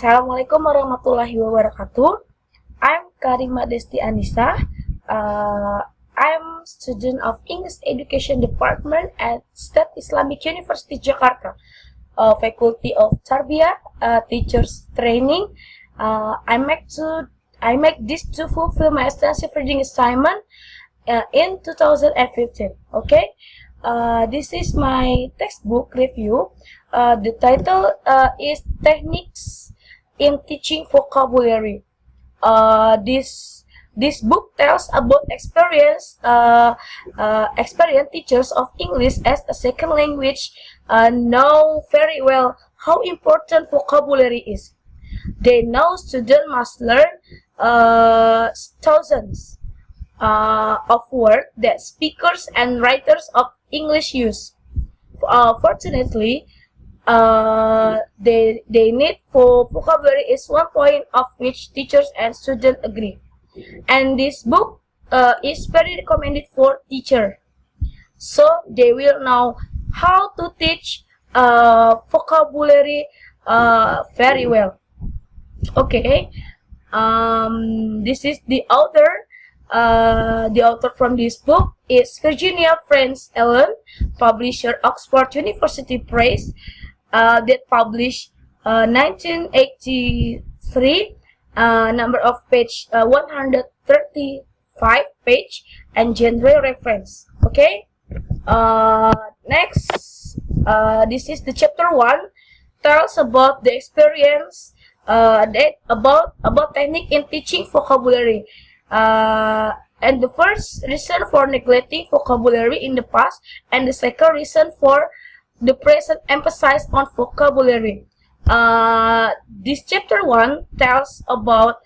Assalamualaikum warahmatullahi wabarakatuh. I'm Karima Desti Anissa. I'm student of English Education Department at State Islamic University Jakarta, Faculty of Tarbiyah, Teachers Training. I make this to fulfill my extensive reading assignment in 2015. Okay, this is my textbook review. The title is Techniques in Teaching Vocabulary. This book tells about experienced teachers of English as a second language know very well how important vocabulary is. They know students must learn thousands of words that speakers and writers of English use. Fortunately, they need for vocabulary is one point of which teachers and students agree. And this book is very recommended for teacher, so they will know how to teach vocabulary very well. Okay, this is the author. The author from this book is Virginia Frances Allen, publisher Oxford University Press, that published 1983, number of page 135 page, and genre reference. Okay, next, this is the chapter 1, tells about the experience about technique in teaching vocabulary. And the first reason for neglecting vocabulary in the past, and the second reason for the present emphasis on vocabulary. This chapter 1 tells about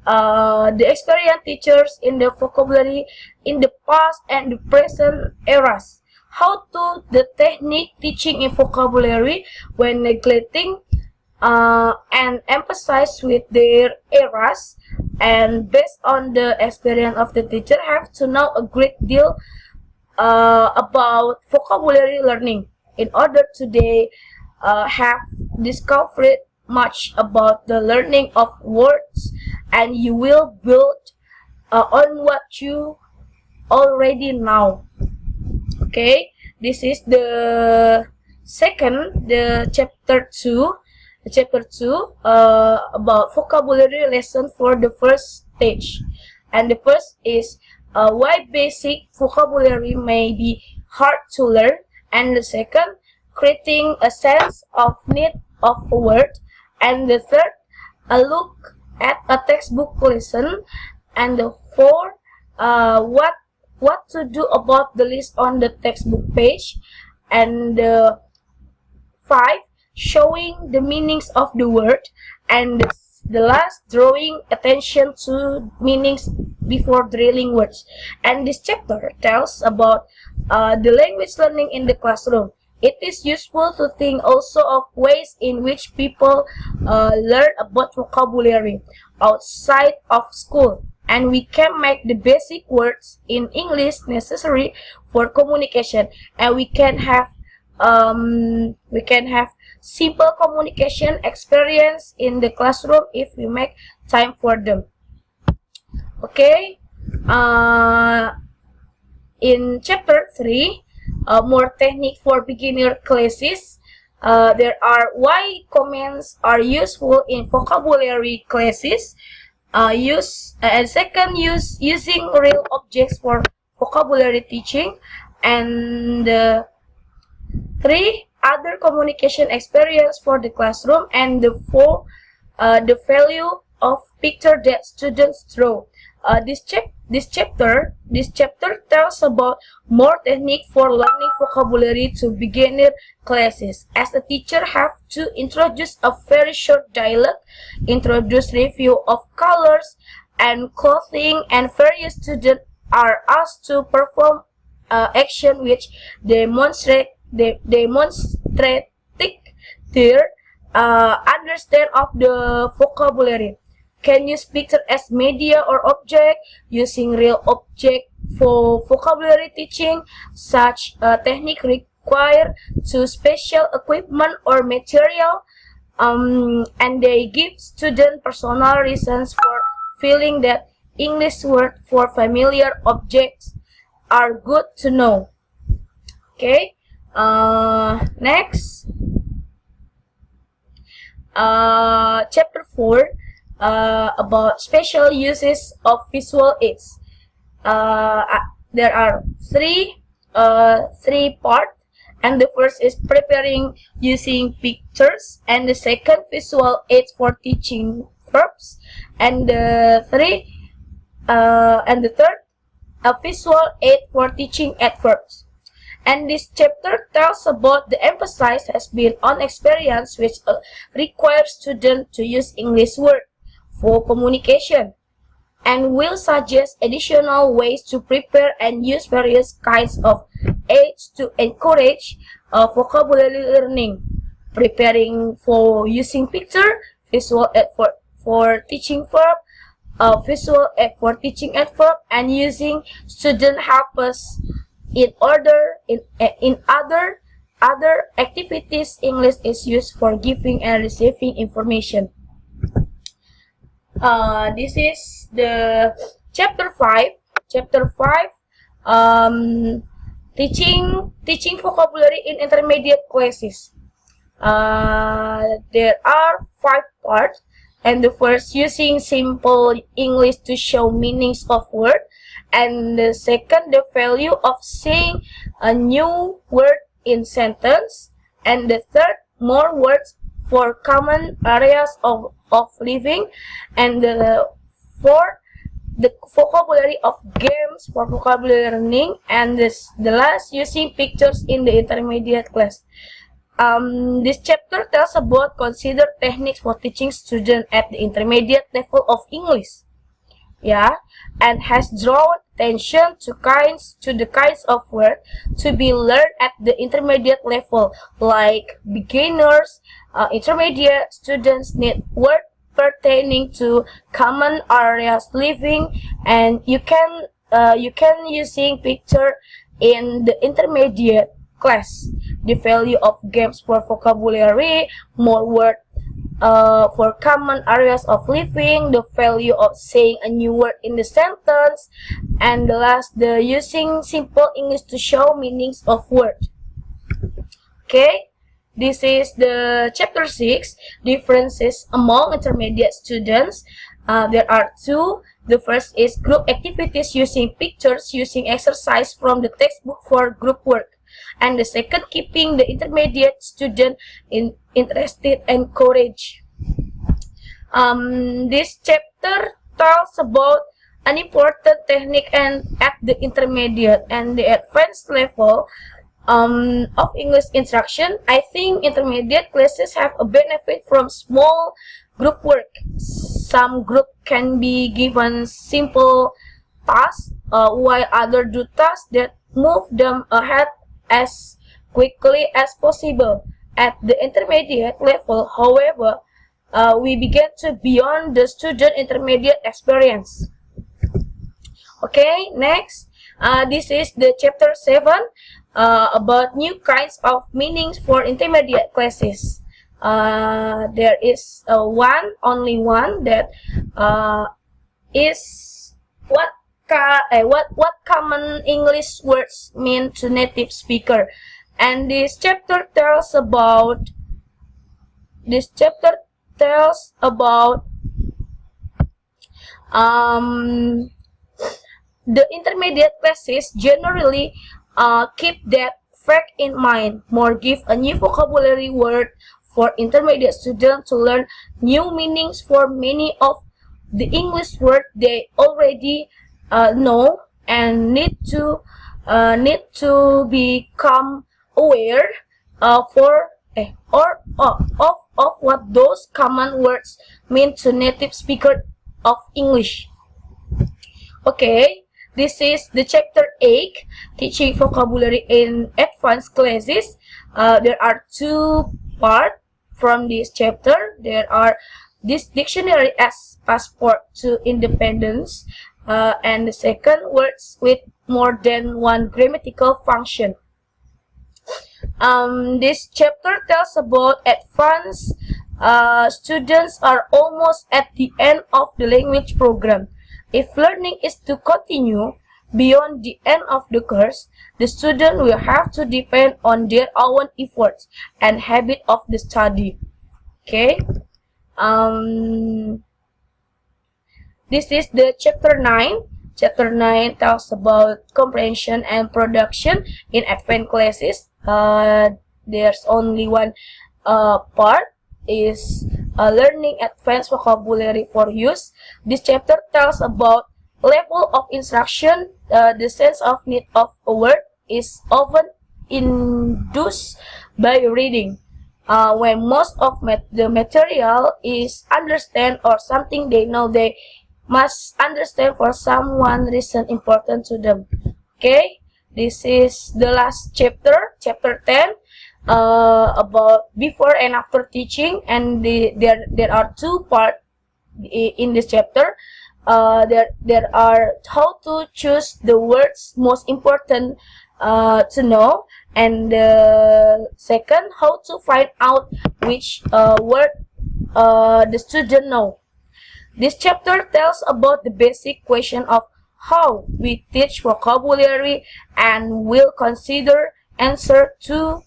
the experienced teachers in the vocabulary in the past and the present eras. How to the technique teaching in vocabulary when neglecting and emphasize with their eras, and based on the experience of the teacher, have to know a great deal about vocabulary learning in order to they have discovered much about the learning of words, and you will build on what you already know. Okay, this is the chapter 2. Chapter 2 about vocabulary lesson for the first stage, and the first is why basic vocabulary may be hard to learn, and the second, creating a sense of need of a word, and the third, a look at a textbook lesson, and the fourth, what to do about the list on the textbook page, and the five, showing the meanings of the word, and the last, drawing attention to meanings before drilling words. And this chapter tells about the language learning in the classroom. It is useful to think also of ways in which people learn about vocabulary outside of school, and we can make the basic words in English necessary for communication, and we can have simple communication experience in the classroom if we make time for them. Okay, in chapter 3, more technique for beginner classes, there are why comments are useful in vocabulary classes, and second, using real objects for vocabulary teaching, and 3, other communication experience for the classroom, and the 4, the value of picture that students draw. This chapter tells about more technique for learning vocabulary to beginner classes. As a teacher, have to introduce a very short dialogue, introduce review of colors and clothing, and various students are asked to perform action which demonstrate their understand of the vocabulary. Can use picture as media or object, using real object for vocabulary teaching. Such technique require to special equipment or material. and they give student personal reasons for feeling that English words for familiar objects are good to know. Okay, next, chapter 4, about special uses of visual aids. There are three parts, and the first is preparing using pictures, and the second visual aids for teaching verbs, and the third a visual aid for teaching adverbs. And this chapter tells about the emphasis has been on experience, which requires students to use English words for communication, and will suggest additional ways to prepare and use various kinds of aids to encourage vocabulary learning, preparing for using picture, visual aid for teaching verb, visual aid for teaching adverb, and using student helpers in other activities. English is used for giving and receiving information. This is the chapter 5. Chapter 5, teaching vocabulary in intermediate classes. There are 5 parts, and the first, using simple English to show meanings of words, and the second, the value of saying a new word in sentence, and the third, more words for common areas of living, and the fourth, the vocabulary of games for vocabulary learning, and the last, using pictures in the intermediate class. This chapter tells about consider techniques for teaching students at the intermediate level of English. Yeah, and has drawn attention to the kinds of words to be learned at the intermediate level, like beginners, intermediate students need words pertaining to common areas living, and you can using picture in the intermediate class. The value of games for vocabulary, more words for common areas of living, the value of saying a new word in the sentence, and the last, the using simple English to show meanings of words. Okay, this is the chapter 6, differences among intermediate students. There are 2. The first is group activities using pictures, using exercise from the textbook for group work. And the second, keeping the intermediate student interested and encouraged. This chapter tells about an important technique and at the intermediate and the advanced level of English instruction. I think intermediate classes have a benefit from small group work. Some group can be given simple tasks, while others do tasks that move them ahead as quickly as possible. At the intermediate level, however, we begin to beyond the student intermediate experience. Okay, next, this is the chapter 7, about new kinds of meanings for intermediate classes. There is only one that is what common English words mean to native speaker, and this chapter tells about the intermediate classes generally keep that fact in mind, more give a new vocabulary word for intermediate students to learn new meanings for many of the English words they already know, and need to become aware of what those common words mean to native speaker of English. Okay, this is the chapter 8, teaching vocabulary in advanced classes. There are 2 parts from this chapter. There are this dictionary as passport to independence, and the second, words with more than one grammatical function. This chapter tells about advanced students are almost at the end of the language program. If learning is to continue beyond the end of the course, the student will have to depend on their own efforts and habit of the study. Okay. This is the chapter 9. Chapter 9 tells about comprehension and production in advanced classes. There's only one part is learning advanced vocabulary for use. This chapter tells about level of instruction. The sense of need of a word is often induced by reading. When most of the material is understand or something they know they must understand for someone reason important to them. Okay, this is the last chapter, chapter 10, about before and after teaching, and there are two parts in this chapter. There are how to choose the words most important to know, and the second, how to find out which word the student know. This chapter tells about the basic question of how we teach vocabulary and will consider answer to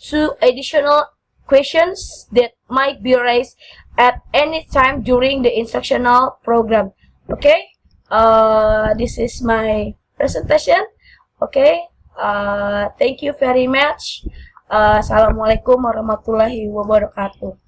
two additional questions that might be raised at any time during the instructional program. Okay, this is my presentation. Okay, thank you very much. Assalamualaikum warahmatullahi wabarakatuh.